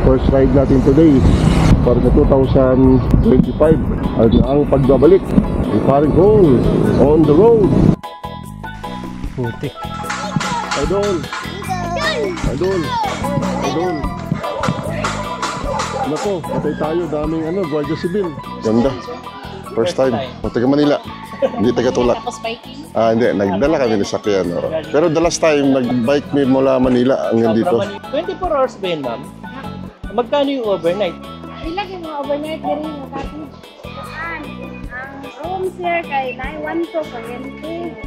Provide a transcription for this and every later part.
First ride natin today para sa 2025 at ang pagbabalik ni Paring Cole on the road. Putik. Idol! Idol! Idol! Nako, patay tayo. Daming Guardia Civil. Ganda. First time. O, taga Manila. Hindi taga Tulak. Hindi. Nagdala kami ni sakyan. Oh. Pero the last time, nag-bike me mula Manila hanggang dito. 24 hours ba yun, ma'am? Magkano yung overnight? Ilagay mo overnight na rin yung kapit. Ang room sir kay 912 kuryente.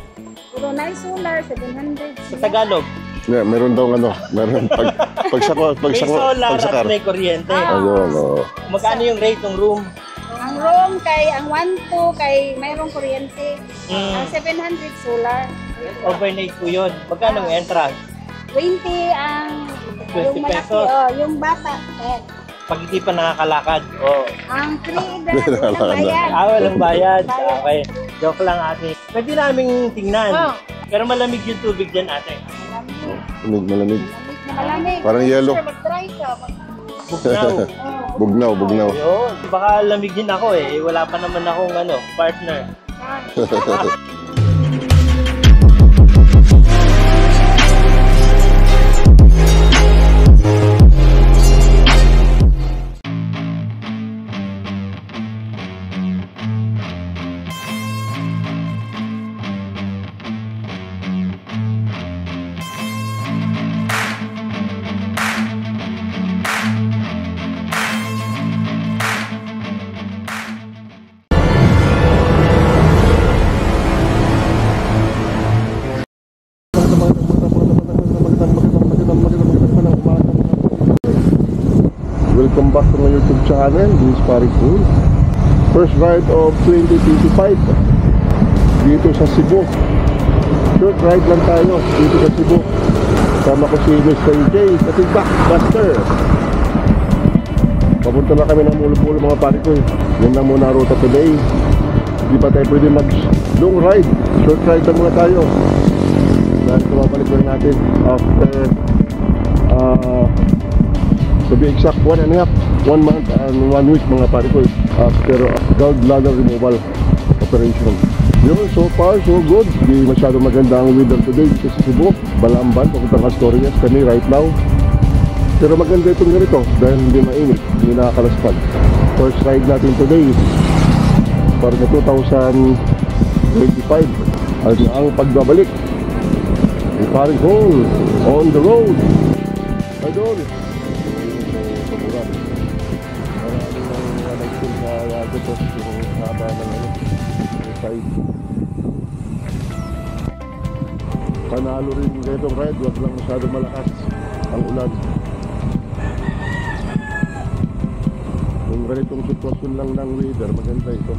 Pero na solar 700. Sa Tagalog? Yeah, meron daw meron pag solar at may kuryente. Ayun, oh. Magkano yung rate ng room? Ang room kay ang 12 kay mayroong kuryente. Ang 700 solar. Overnight po yun. Magkano yung entrance? 20 ang 20 yung malaki, pesos. yung bata. Pag hindi pa nakakalakad. Oh. Ang free walang bayad. Walang bayad. Okay. Joke lang ate. Pwede naming tingnan. Pero malamig yung tubig dyan ate. Malamig. Malamig. Parang yellow. Mag-try ka. Bugnaw. Bugnaw. Yun. Baka lamig din ako eh. Wala pa naman akong partner. Welcome back to my YouTube channel. This is Paring Cole. First ride of 2025 dito sa Cebu. Short ride lang tayo dito sa Cebu. Sama ko si Mr. J, kasi Backbuster. Papunta na kami ng Mulo-Mulo mga Paring Cole. Yan lang muna ruta today. Hindi pa tayo pwede mag long ride. Short ride lang muna tayo. Dahil tumabalik lang natin after to be exact, 1 month and 1 week mga Paring Cole after gallbladder removal operation. Yun, so far so good. Hindi masyado maganda ang weather today dito sa Cebu. Balamban, papuntang Asturias kami right now. Pero maganda itong ganito dahil hindi mainit, hindi nakakalaspag. First ride natin today para sa 2025 at ang pagbabalik ni Paring Cole on the road. Idol! Panalo rin ganitong ride, wag lang masyadong malakas ang ulan. Kung ganitong sitwasyon lang ng weather, maganda ito.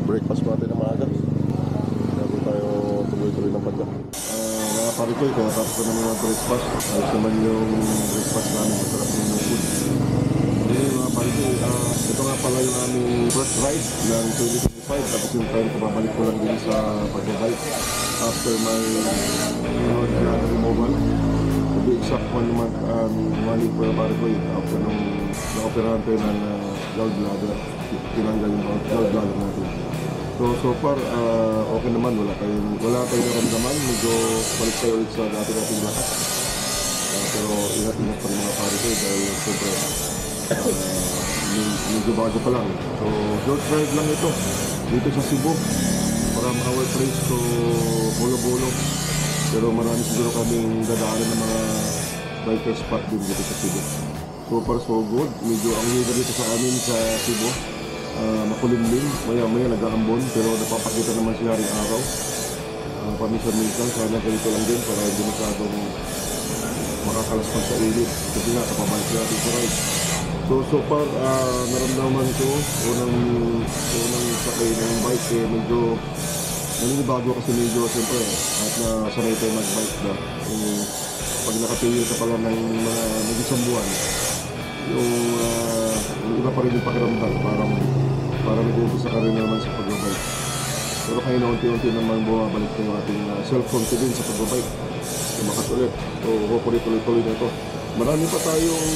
Breakfast natin na maaga bago tayo tuloy-tuloy ng banda. Mga Paring Cole, kaya tapos na naman yung breakfast. Ayos naman yung breakfast namin, masarap yung food. Mga Paring Cole, ito nga pala yung aming first ride ng 2025. Tapos yung time ko babalik ko lang din sa pagbabike after my gallbladder removal. To be exact, 1 month and 1 week for Paring Cole after nung na-operahan tayo ng gallbladder. Tinanggal yung gallbladder natin. So far, okay naman. Wala tayong naramdaman. Medyo balik tayo ulit sa nating lakas. Pero ingat-ingat pa rin mga Paring Cole dahil siyempre medyo bago pa lang. So short ride lang ito dito sa Cebu from our place to Bolo-Bolo. Pero marami siguro kaming dadaanan ng mga biker spot din dito sa Cebu. So far so good. Medyo ang weather dito sa amin sa Cebu makulimlim, maya nag-aambon, pero napapakita naman siya rin araw. Paminsan-minsan, sana ganito lang din para hindi masyadong makakalaspag sa init. Kasi nga, kapabalik natin sa ride. So far, naramdaman ko, unang sakay ng bike, medyo naninibago kasi medyo, siyempre, at nasanay tayo mag-bike na. Pag nakatingin ka pala ng mga nag-isang buwan, yung iba pa rin yung pakiramdam, parang nag-uumpisa ka rin naman sa pagbabike. Pero kaya na unti-unti naman bumabalik na yung ating self-confidence sa pagbabike. Lumakas ulit. So hopefully tuloy-tuloy na ito marami pa tayong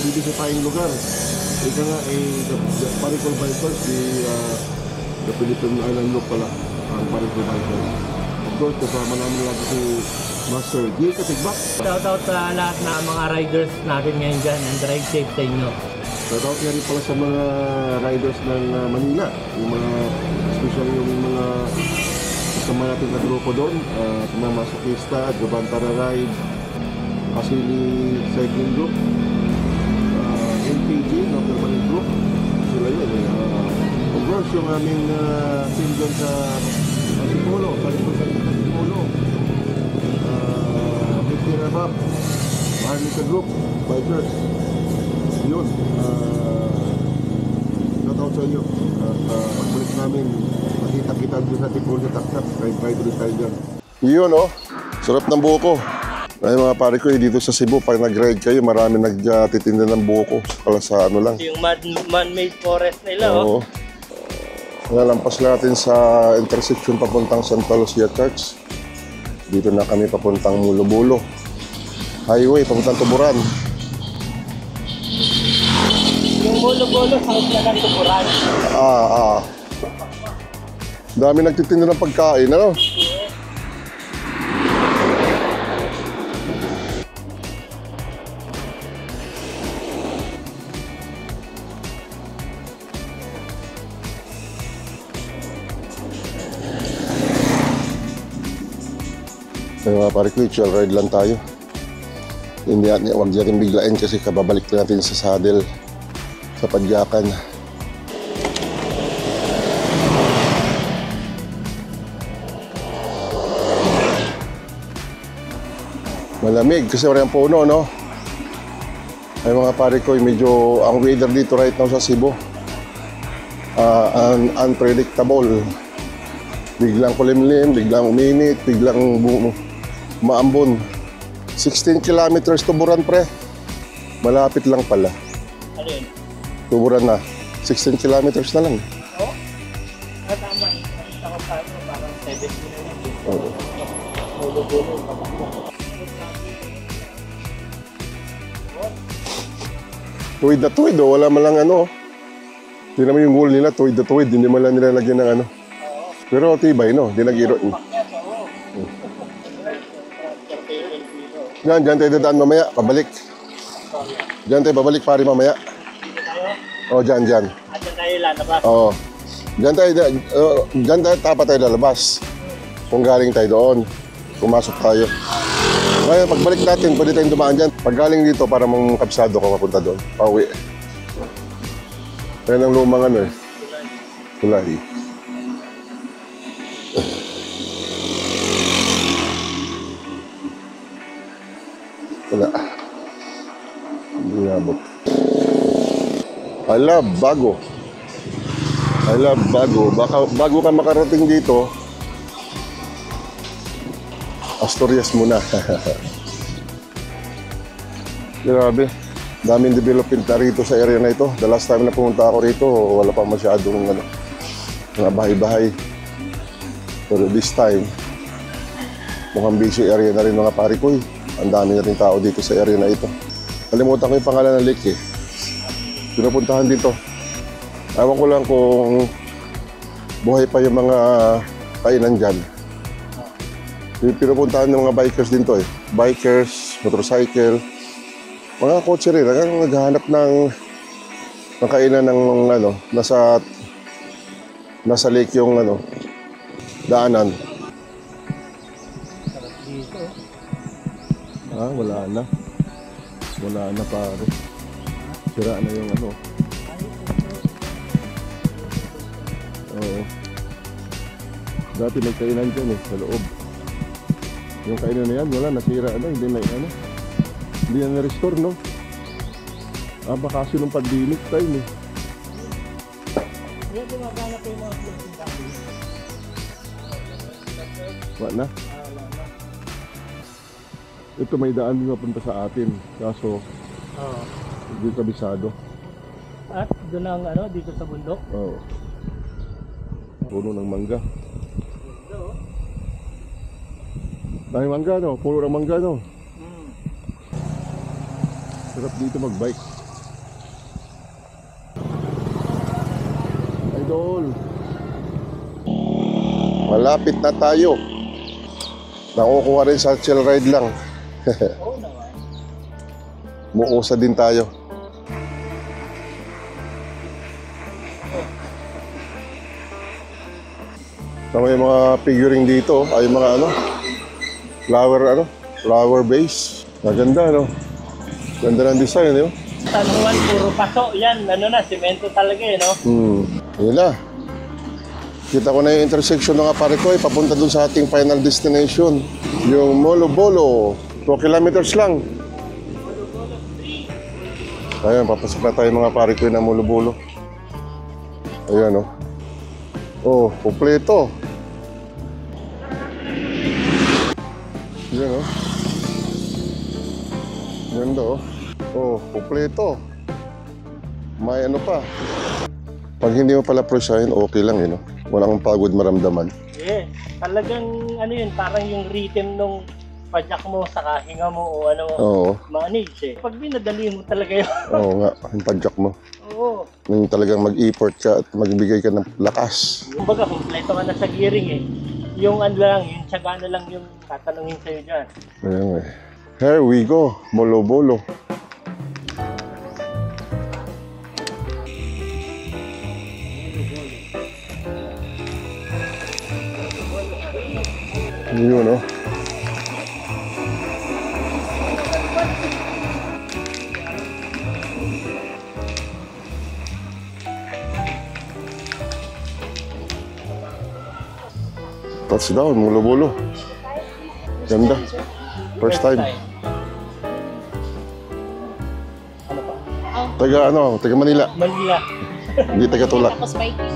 bibisitaing lugar. Ika nga, the Paricol Bikers, the Philippine Island Loop pala, ang Paricol Bikers. Of course, kasama namin lagi si Master G. Katigbak. Shoutout sa lahat na mga riders natin ngayon dyan and drive safe sa inyo. Shoutout nga rin pala sa mga riders ng Manila. Yung mga, especially yung mga kasama natin na grupo doon. Mga Masokista, Gabantara Ride, Pasili Cycling Group, LPG, no permanent group. Sila yun. Of course, yung aming team doon sa Antipolo, sa Antipolo. Rabab, Maharlika Group, Bikers. Yun. Shoutout sa inyo. At pagbalik namin, makita-kita doon sa Antipolo sa Taktak. Ride ulit tayo dyan. Yun oh, sarap ng buko. Ay mga pare ko, dito sa Cebu, pag nag-ride kayo, marami nagtitinda ng buko. Kala sa ano lang. Yung man-made forest nila, Oo. Nalampas natin sa intersection papuntang Santa Lucia Church. Dito na kami papuntang Mulo-Bulo. Highway, papuntang Tuburan. Yung Mulo-Bulo, south na ng Tuburan. Dami nagtitinda ng pagkain, ano? Mga pare ko, chill ride lang tayo. Hindi natin, huwag natin biglain kasi kababalik natin sa saddle sa padyakan. Malamig kasi walang puno, no? Ay mga pare ko, medyo ang weather dito right now sa Cebu, unpredictable. Biglang kulimlim, biglang uminit, biglang maambon. 16 kilometers Tuburan, pre. Malapit lang pala. Ano yun? Tuburan na. 16 kilometers na lang. Oo? Tama. Nakita ko pa, parang 70 na lang. Oo. Mulo-Bulo. Tuwid na tuwid, oh. Wala man lang ano. Hindi naman yung goal nila, tuwid na tuwid. Hindi man lang nila lagyan ng ano. Pero tibay, no? Di nag-iro. Diyan tayo dadaan mamaya, pabalik. Diyan tayo babalik pare mamaya. Oh, diyan. At dyan tayo lalabas. Oo. Diyan tayo tapat tayo lalabas. Kung galing tayo doon, pumasok tayo. Ngayon, pagbalik natin, pwede tayong dumaan dyan. Pag galing dito, para mong kabsado ka mapunta doon. Pauwi. Yan ang lumang ano eh. Tulay. Wala. Hindi nabot. I love bago. Baka bago ka makarating dito, Asturias muna. Grabe. Daming development na rito sa area na ito. The last time na pumunta ako rito, wala pa masyadong mga bahay-bahay. Pero this time, mukhang busy area na rin mga pare ko eh. Ang dami na rin tao dito sa area na ito. Kalimutan ko yung pangalan ng lake eh. Pinupuntahan dito. Ewan ko lang kung buhay pa yung mga kainan dyan. Pinupuntahan ng mga bikers din to eh. Bikers, motorcycle, mga kotse rin. Naghahanap ng kainan ng nasa lake yung daanan. Wala na. Wala na pare. Sira na yung Oo. Dati may kainan dyan eh, sa loob. Yung kainan na yan, wala, nasira na, hindi na na-restore, no? Baka kasi nung pandemic time eh. Hindi, gumagana pa yung mga floating dati. Wala na? Ito may daan din mapunta sa atin, kaso hindi kabisado. At doon ang dito sa bundok? Oo. Puno ng mangga. Dahil mangga, no? Puno ng mangga, no? Sarap dito magbike. Idol. Malapit na tayo. Nakukuha rin sa chill ride lang. Muusa din tayo. Tama yung mga figuring dito. Ay yung mga flower base. Maganda, no? Ganda ng design, no? Tanungan, puro paso. Yan, semento talaga no? Yun na. Kita ko na yung intersection ng Aparecoy, papunta dun sa ating final destination. Yung Molo Bolo. 2 kilometers lang. Ayan, papasok na tayo mga Aparecoy na Molo Bolo. Ayan, oh. Oh, kompleto. Ayan, oh. Ganda, oh. Oh, kompleto. May ano pa. Pag hindi mo pala presahin, okay lang, no? Walang pagod maramdaman. Yeah, talagang parang yung rhythm nung padyak mo sa hinga mo o Oo. manage Pag binadali mo talaga yun. Oo nga, yung padyak mo. Oo. Yung talagang mag-effort ka at magbigay ka ng lakas. Kumbaga, kompleto ka na sa gearing Yung yung tiyaga na lang yung tatanungin sa'yo dyan. Ayan, eh. Here we go, Molo Bolo. Yun, no? Touchdown, Molo Bolo. Ganda. First time. Ano pa? Taga Manila. Manila. Hindi taga Tulak. Tapos biking.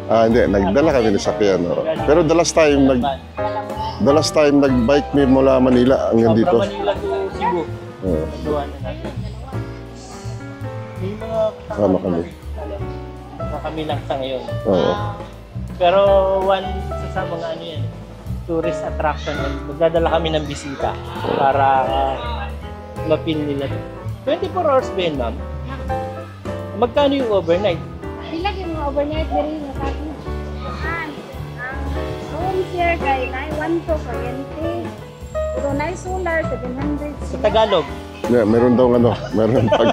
Hindi. Nagdala kami ni sakyan. No? Pero the last time, nag-bike me mula Manila hanggang dito. From Manila to Cebu. Oo. Nagawa na natin. May mga Sama kami. kami lang sa ngayon. Oo. Pero sa mga tourist attraction, magdadala kami ng bisita para mapil nila. 24 hours ba yun, ma'am? Magkano yung overnight? Pila yung mga overnight diri nga kati. Ang room share kay 912 kuryente. Pero na solar 700. Sa Tagalog, Yeah, meron daw meron pag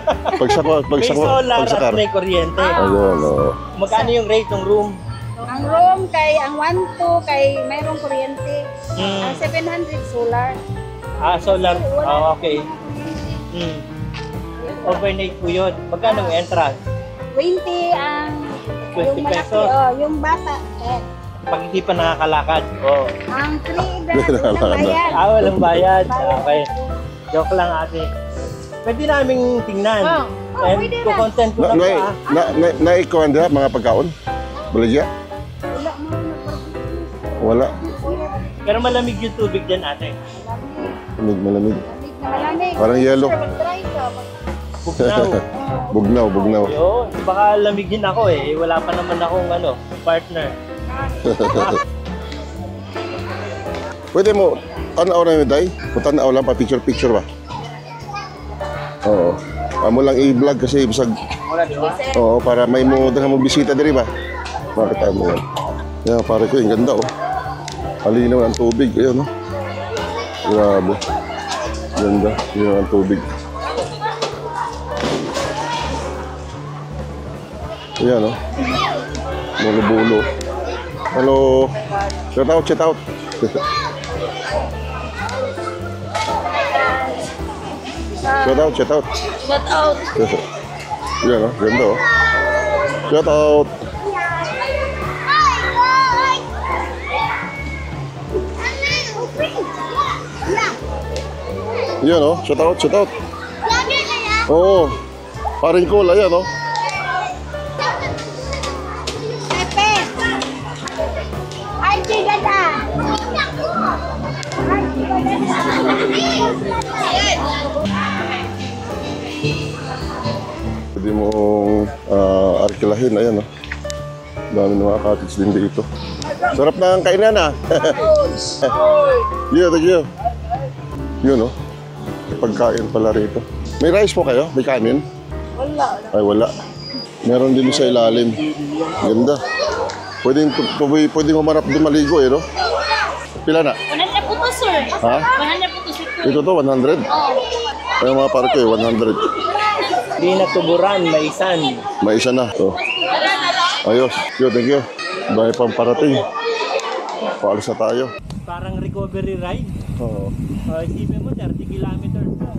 may solar pagsakar. at may kuryente. Ayun, oo. Magkano yung rate ng room? Ang room kay ang 12 kay mayroong kuryente. Ang 700 solar. Solar. Okay. Overnight po yun. Magkano yung entrance? 20 ang 20 yung malaki, pesos. yung bata. Pag hindi pa nakakalakad. Ang 3 bayad. Walang bayad. Okay. Joke lang ate. Pwede naming tingnan. Pwede na. Content ko na pa. Na-ikuhan na mga pagkaon? Baligya? Wala mo Wala. Pero malamig yung tubig dyan ate. Malamig. malamig. Parang yellow. Mag-try ka. Bugnaw. Bugnaw. Yun. Baka lamigin ako Wala pa naman akong partner. Pwede mo, tanaw na yun, Day? Kung tanaw lang, pa-picture ba? Oo. Amo lang i-vlog kasi bisag. Oo, para may mo mo bisita diri ba? Makita mo yan. Yan, pare ko, yung ganda, oh. Halinaw ng tubig, ayan, oh. Grabe. Ganda, halinaw ng tubig. Ayan, oh. Molo-bolo. Hello. Shout out, shout out. Shout out, shout out. Shout out. Yan, oh. Ganda, oh. Shout out. Yan, oh. Shout out, shout out. Oo. Paring cool, ayan, oh. Pepe. Ay, ganda. Pwede mong arkilahin, ayan, oh. Dami ng mga cottage din dito. Sarap na ang kainan, ah. Thank you. Yun, oh. May pagkain pala rito. May rice po kayo? May kanin? Wala. Ay, wala. Meron din sa ilalim. Ganda. Pwedeng umarap doon maligo eh, no? Pila na? 100 po to, sir. Ha? 100 po to, sir. Ito to, 100? Ay, mga pare ko eh, 100. Di natuburan, maisan. May isa na. Oh. Ayos. Thank you. Dahil pang parating. Paalis na tayo. Parang recovery ride. Oo. Isipin mo, 30 kilometers pa.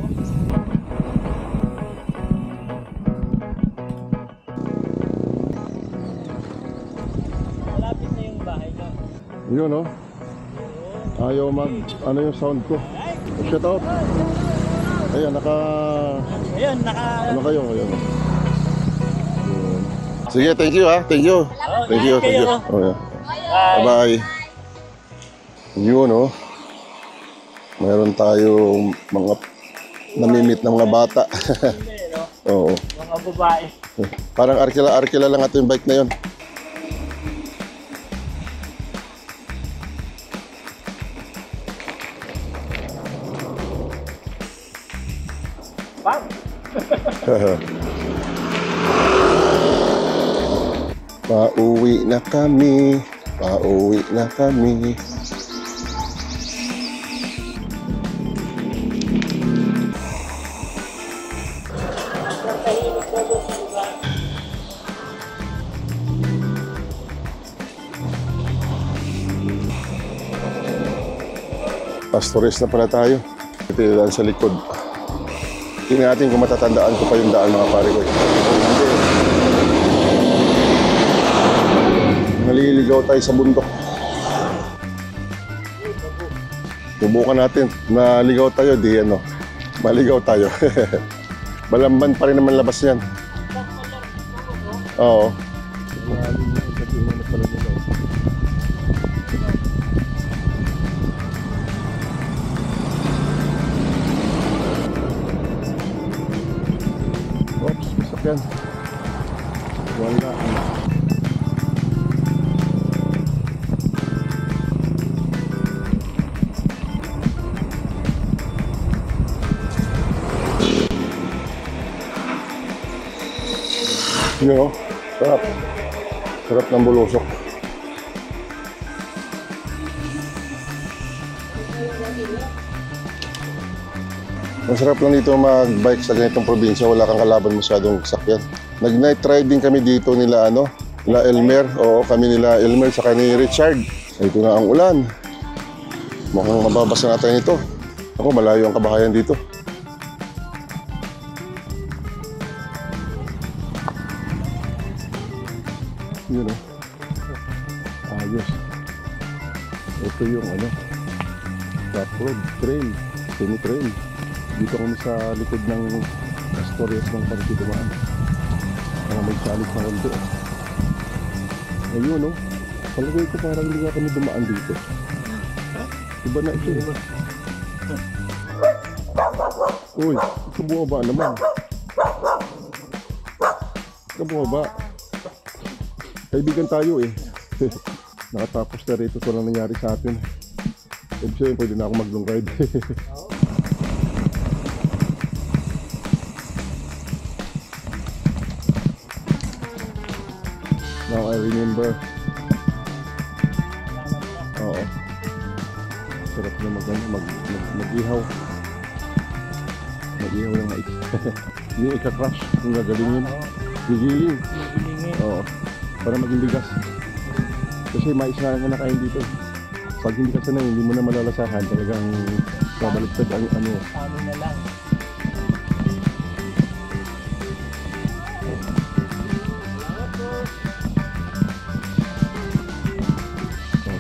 Malapit na yung bahay ko. Yun, no? Ayaw ano yung sound ko. Shout out. Ayan, Ayun, ano kayo? Ayun. Sige, thank you ha. Thank you. Thank you. Oh, yeah. Bye-bye. Yun, no? Mayroon tayong mga namimit na mga bata. Oo. Mga babae. Parang arkila lang ato yung bike na yun. Bam! Pauwi na kami. Pauwi na kami. Pastores na pala tayo. Ito yung daan sa likod. Tingnan natin kung matatandaan ko pa yung daan, mga pare ko. Hindi. Naliligaw tayo sa bundok. Subukan natin. Naligaw tayo, di ano. Maligaw tayo. Balamban pa rin naman labas yan. Oo. Oops, masakyan. Wala. You know, sarap. Sarap ng bulusok. Masarap lang dito mag-bike sa ganitong probinsya. Wala kang kalaban masyadong sakyan. Nag-night riding kami dito nila Elmer. Oo, kami nila Elmer sa ni Richard. Ito na ang ulan. Mukhang mababasa natin ito. Ako, malayo ang kabahayan dito. Yun o. Ayos. Ito yung flat road, trail, semi-trail. Dito kami sa likod ng Asturias ng Parisidumaan. May salit na konti. Ayun o. Palagay ko parang hindi nga kami dumaan dito. Iba na ito eh. Uy, ito bumaba naman. Ito bumaba. Kaibigan tayo eh. Nakatapos na rito ito lang nangyari sa atin. Ibig sabihin, pwede na ako mag-long ride. Now I remember. Oo. Sarap na mag-ihaw. Mag-ihaw ng mais. Yung ika-crush, yung gagalingin. Gigiling. Oo. Para maging bigas. Kasi mais na nakain dito. Pag hindi ka sanay, hindi mo na malalasahan. Talagang babaliktad ang Ano na lang.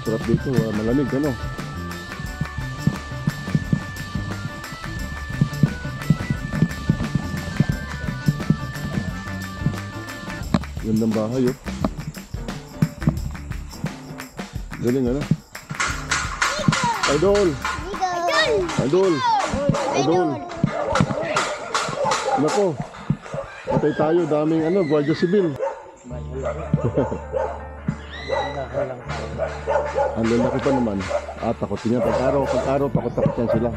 Sarap dito, malamig ano. Gandang bahay oh. Galing ano? Idol! Idol! Idol! Nako! Patay tayo, daming Guardia Civil. Ang lalaki pa naman. Takotin niya. Pag-araw, takot yan sila.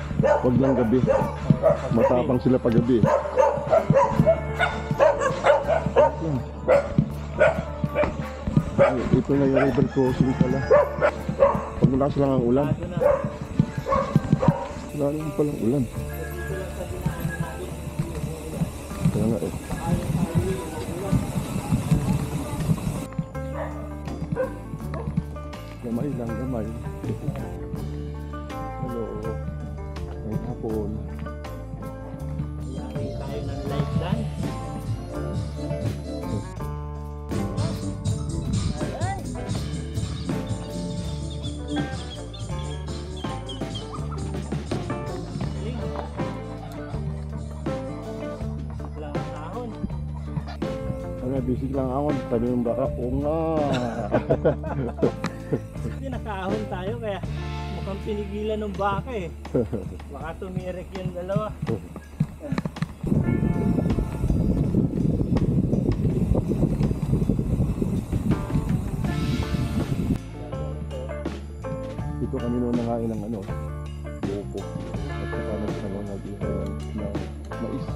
Huwag lang gabi. Matapang sila pag gabi. Ito na yung river crossing pala. Pag malakas lang ang ulan. Wala naman palang ulan. Kaya nga eh. Gamay lang, gamay. Hello. Ngayong hapon. Lagi tayo ng live dance. Bisig lang ako, sabi ng baka, oo nga. Hindi, nakaahon tayo kaya mukhang pinigilan ng baka eh. Baka tumirik yung dalawa. Dito kami noon nangain ng ano, buko. At saka nag-ihayan ng mais.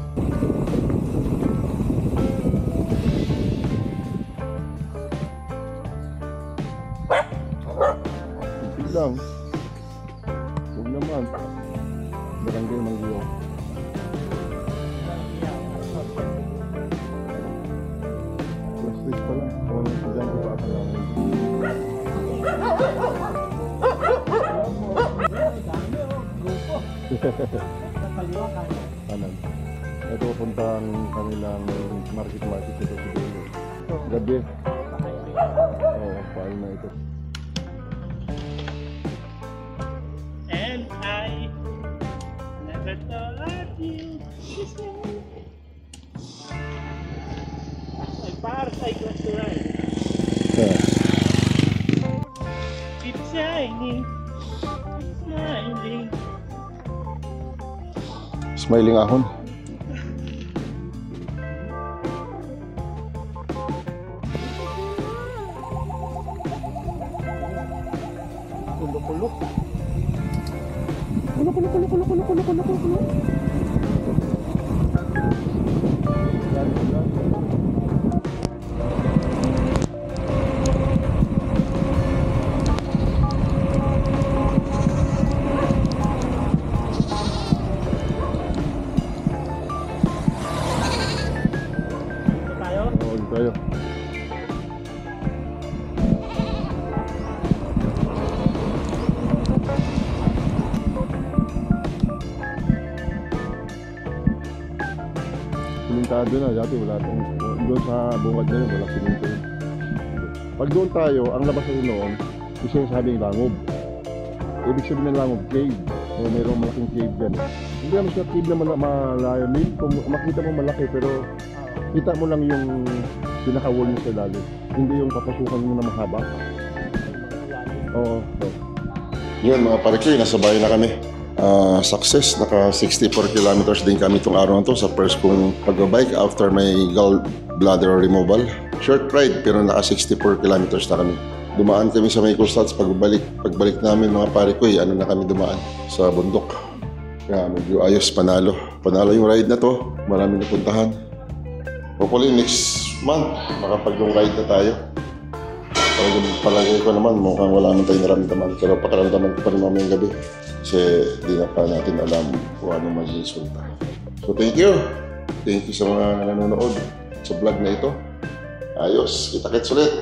Lang. Huwag naman. Barangay Manggiyaw. Plus 3 pa lang. Kung ano sa dyan, pa pa lang. Kanan. Ito puntang kanilang market ito siguro. Gabi. Oo, paano na ito. And I never thought you ay parang ay kultural. Keep shining, smiling. Smiling ahon. Kulok-kulok. Kulo. Tayo. Simentado na, dati wala itong, doon sa bungad na yun, wala siminto yun. Pag doon tayo, ang labas na noon, yung sinasabing langob. Ibig sabihin ng langob, cave. O mayroong malaking cave dyan. Hindi naman siya cave na malayo. Kung makita mo malaki, pero kita mo lang yung pinaka-wall niya sa ilalim. Hindi yung papasukan mo na mahaba. Oo. Yun mga parikoy, nasa bahay na kami. Success, naka 64 kilometers din kami itong araw na to sa first kong pag-bike after my gallbladder removal. Short ride pero naka 64 kilometers na kami. Dumaan kami sa may Kustats pagbalik namin mga parikoy, ano na kami dumaan sa bundok. Kaya medyo ayos, panalo yung ride na to, marami napuntahan. Hopefully next month makapag-long ride na tayo. Palagay ko naman mukhang wala naman tayong naramdaman, pero pakaramdaman ko pa rin mamayang gabi kasi di na pa natin alam kung ano maging resulta. So thank you sa mga nanonood sa vlog na ito. Ayos, kita-kits ulit.